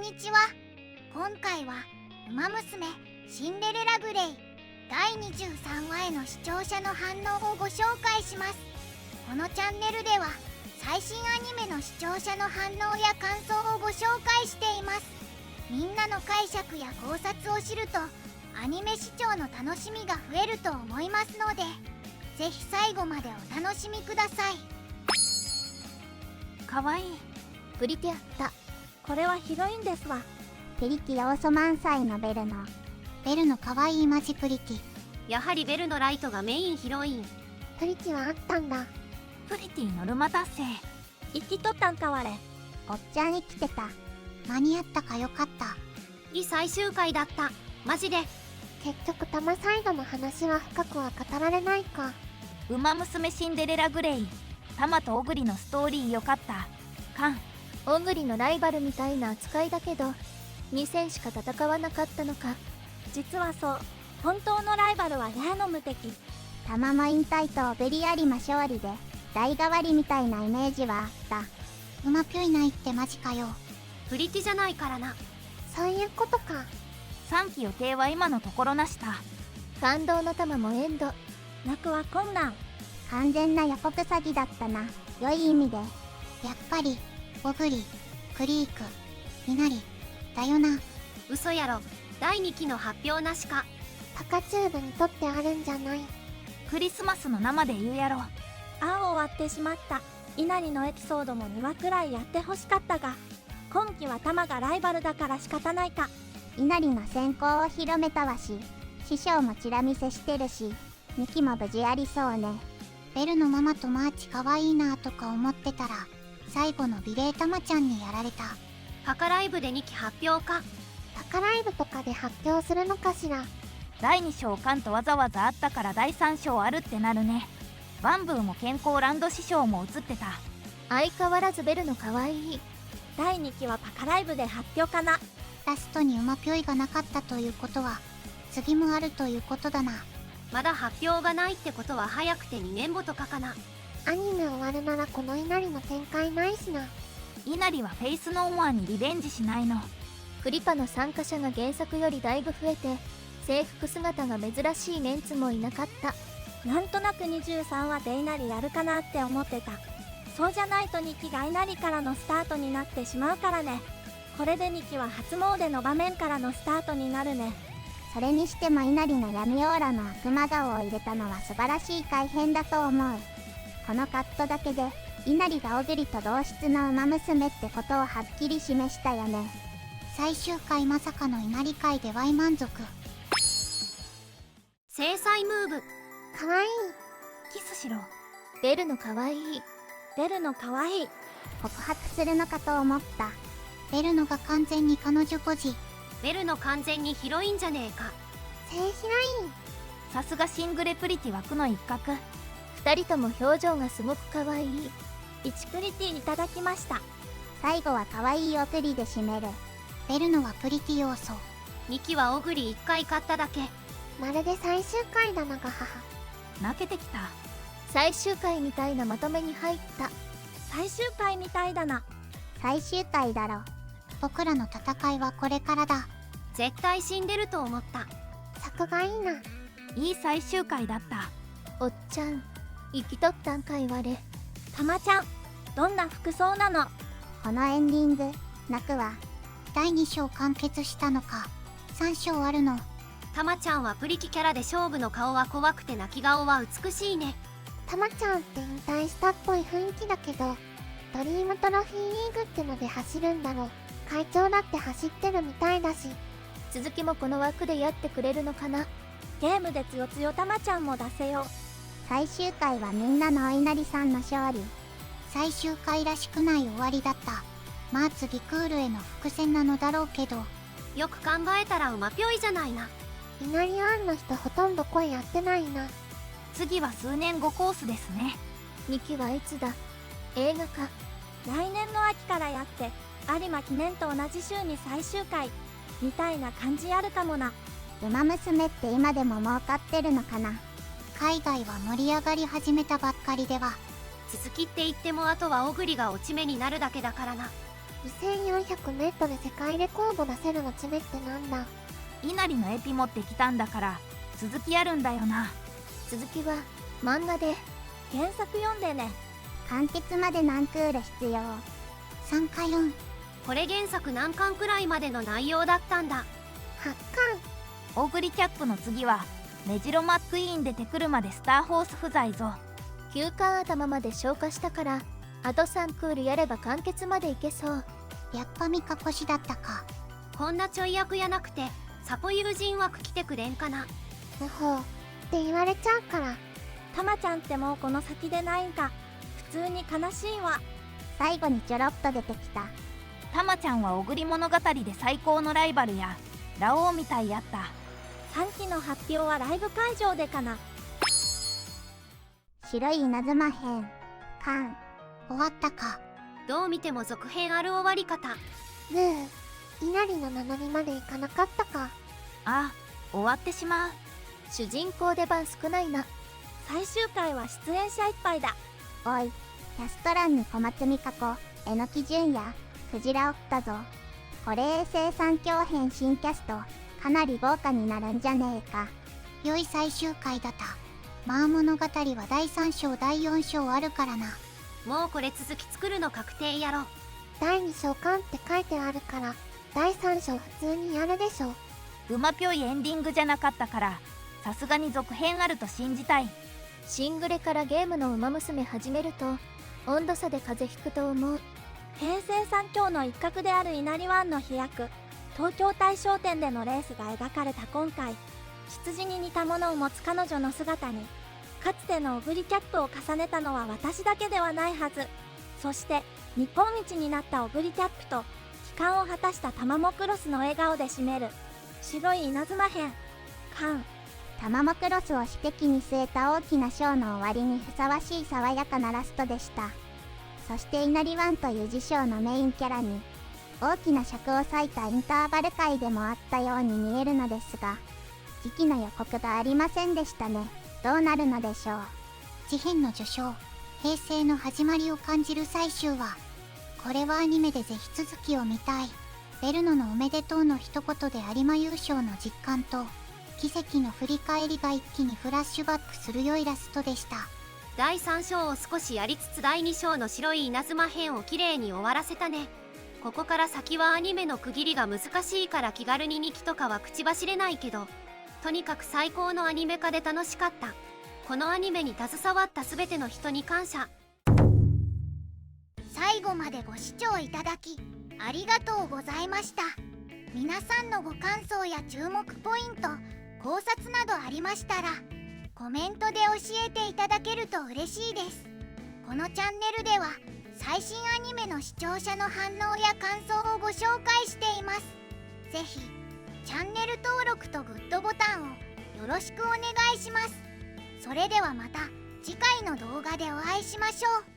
にちは。今回はウマ娘シンデレラグレイ第23話への視聴者の反応をご紹介します。このチャンネルでは最新アニメの視聴者の反応や感想をご紹介しています。みんなの解釈や考察を知るとアニメ視聴の楽しみが増えると思いますので、ぜひ最後までお楽しみください。かわいい。プリティアッタ。これはヒロインですわ。プリティ要素満載のベルのかわいいマジプリティ。やはりベルのライトがメインヒロイン。プリティはあったんだ。プリティノルマ達成。生きとったんかわれ。おっちゃん生きてた。間に合ったかよかった。いい最終回だった。マジで。結局タマサイドの話は深くは語られないか。ウマ娘シンデレラグレイ。タマとオグリのストーリーよかった。カン。オグリのライバルみたいな扱いだけど、2戦しか戦わなかったのか。実はそう。本当のライバルはレアの無敵。タマも引退とオベリアリマ勝利で代替わりみたいなイメージはあった。ウマピョイないってマジかよ。プリティじゃないからな。そういうことか。3期予定は今のところなしだ。感動の玉もエンド。泣くは困難。完全な予告詐欺だったな。良い意味で。やっぱりオグリ、クリーク、ミナリだよな。嘘やろ。第2期の発表なしか。タカチューブにとってあるんじゃない。クリスマスの生で言うやろ。ああ、終わってしまった。稲荷のエピソードも2話くらいやってほしかったが、今期はタマがライバルだから仕方ないか。稲荷の先行を広めたわし、師匠もチラ見せしてるし、2期も無事ありそうね。ベルのママとマーチかわいいなとか思ってたら、最後の美麗タマちゃんにやられた。パカライブで2期発表か。タカライブとかで発表するのかしら。第2章カンとわざわざあったから第3章あるってなるね。バンブーも健康ランド師匠も映ってた。相変わらずベルの可愛い。第2期はパカライブで発表かな。ラストにウマピョイがなかったということは次もあるということだな。まだ発表がないってことは早くて2年後とかかな。アニメ終わるならこの稲荷の展開ないしな。稲荷はフェイスノーマーにリベンジしないの。クリパの参加者が原作よりだいぶ増えて、制服姿が珍しいメンツもいなかった。なんとなく23話で稲荷やるかなって思ってた。そうじゃないと2期が稲荷からのスタートになってしまうからね。これで2期は初詣の場面からのスタートになるね。それにしても稲荷の闇オーラの悪魔顔を入れたのは素晴らしい改変だと思う。このカットだけで稲荷がオグリと同室のウマ娘ってことをはっきり示したよね。最終回まさかの稲荷界で大満足。制裁ムーブ。かわいい。キスしろ。ベルの可愛い。ベルの可愛い。告白するのかと思った。ベルのが完全に彼女ポジ。ベルの完全にヒロインじゃねえか。正ヒロイン。さすがシングレプリティ枠の一角。2人とも表情がすごく可愛い。1プリティいただきました。最後は可愛いオグリで締める。ベルのはプリティ要素。2期はオグリ1回買っただけ。まるで最終回だなが母。泣けてきた。最終回みたいなまとめに入った。最終回みたいだな。最終回だろ。僕らの戦いはこれからだ。絶対死んでると思った。作がいいな。いい最終回だった。おっちゃん生きとったんかいわれ。たまちゃんどんな服装なの。このエンディング泣くわ。第2章完結したのか。3章あるの。たまちゃんはプリキキャラで勝負の顔は怖くて泣き顔は美しいね。タマちゃんって引退したっぽい雰囲気だけど、ドリームトロフィーリーグってので走るんだろう。会長だって走ってるみたいだし。続きもこの枠でやってくれるのかな。ゲームでつよつよたまちゃんも出せよ。最終回はみんなのお稲荷さんの勝利。最終回らしくない終わりだった。まあ次クールへの伏線なのだろうけど。よく考えたらウマピョイじゃないな。稲荷アンの人ほとんど声やってないな。次は数年後コースですね。2期はいつだ。映画化。来年の秋からやって、有馬記念と同じ週に最終回みたいな感じあるかもな。ウマ娘って今でも儲かってるのかな。海外は盛り上がり始めたばっかりでは。続きって言ってもあとはオグリが落ち目になるだけだからな。2400m世界レコード出せるのチメってなんだ。稲荷のエピ持ってきたんだから続きあるんだよな。続きは漫画で原作読んでね。完結まで何クール必要。3回4。これ原作何巻くらいまでの内容だったんだ。8巻。オーグリキャップの次はメジロマックイーン出てくるまでスターホース不在ぞ。9巻頭まで消化したからあと3クールやれば完結までいけそう。やっぱ見かこしだったか。こんなちょい役やなくてサポ友人枠来てくれんかな。無法って言われちゃうから。たまちゃんってもうこの先でないんか。普通に悲しいわ。最後にちょろっと出てきた。たまちゃんはオグリ物語で最高のライバルやラオウみたいやった。3期の発表はライブ会場でかな。白い稲妻編巻終わったか。どう見ても続編ある終わり方。ねえ、稲荷の名乗りまでいかなかったか。あ、終わってしまう。主人公出番少ないな。最終回は出演者いっぱいだ。おい、キャスト欄に小松美香子、榎木純也、クジラおったぞ。これ衛星三強編新キャストかなり豪華になるんじゃねえか。良い最終回だった。まあ物語は第3章第4章あるからな。もうこれ続き作るの確定やろ。第2章巻って書いてあるから第3章普通にやるでしょ。うまぴょいエンディングじゃなかったからさすがに続編あると信じたい。シングレからゲームのウマ娘始めると温度差で風邪ひくと思う。平成三強の一角である稲荷湾の飛躍、東京大賞典でのレースが描かれた今回、羊に似たものを持つ彼女の姿にかつてのオグリキャップを重ねたのは私だけではないはず。そして日本一になったオグリキャップと帰還を果たしたタマモクロスの笑顔で締める白い稲妻編巻。タマモクロスを指摘に据えた大きなショーの終わりにふさわしい爽やかなラストでした。そして稲荷湾という事象のメインキャラに大きな尺を割いたインターバル回でもあったように見えるのですが、時期の予告がありませんでしたね。どうなるのでしょう。事変の序章、平成の始まりを感じる最終話。これはアニメでぜひ続きを見たい。ベルノのおめでとうの一言で有馬優勝の実感と奇跡の振り返りが一気にフラッシュバックする良いラストでした。第3章を少しやりつつ第2章の白い稲妻編をきれいに終わらせたね。ここから先はアニメの区切りが難しいから気軽に2期とかは口走れないけど、とにかく最高のアニメ化で楽しかった。このアニメに携わった全ての人に感謝。最後までご視聴いただきありがとうございました。皆さんのご感想や注目ポイント、考察などありましたらコメントで教えていただけると嬉しいです。このチャンネルでは最新アニメの視聴者の反応や感想をご紹介しています。ぜひチャンネル登録とグッドボタンをよろしくお願いします。それではまた次回の動画でお会いしましょう。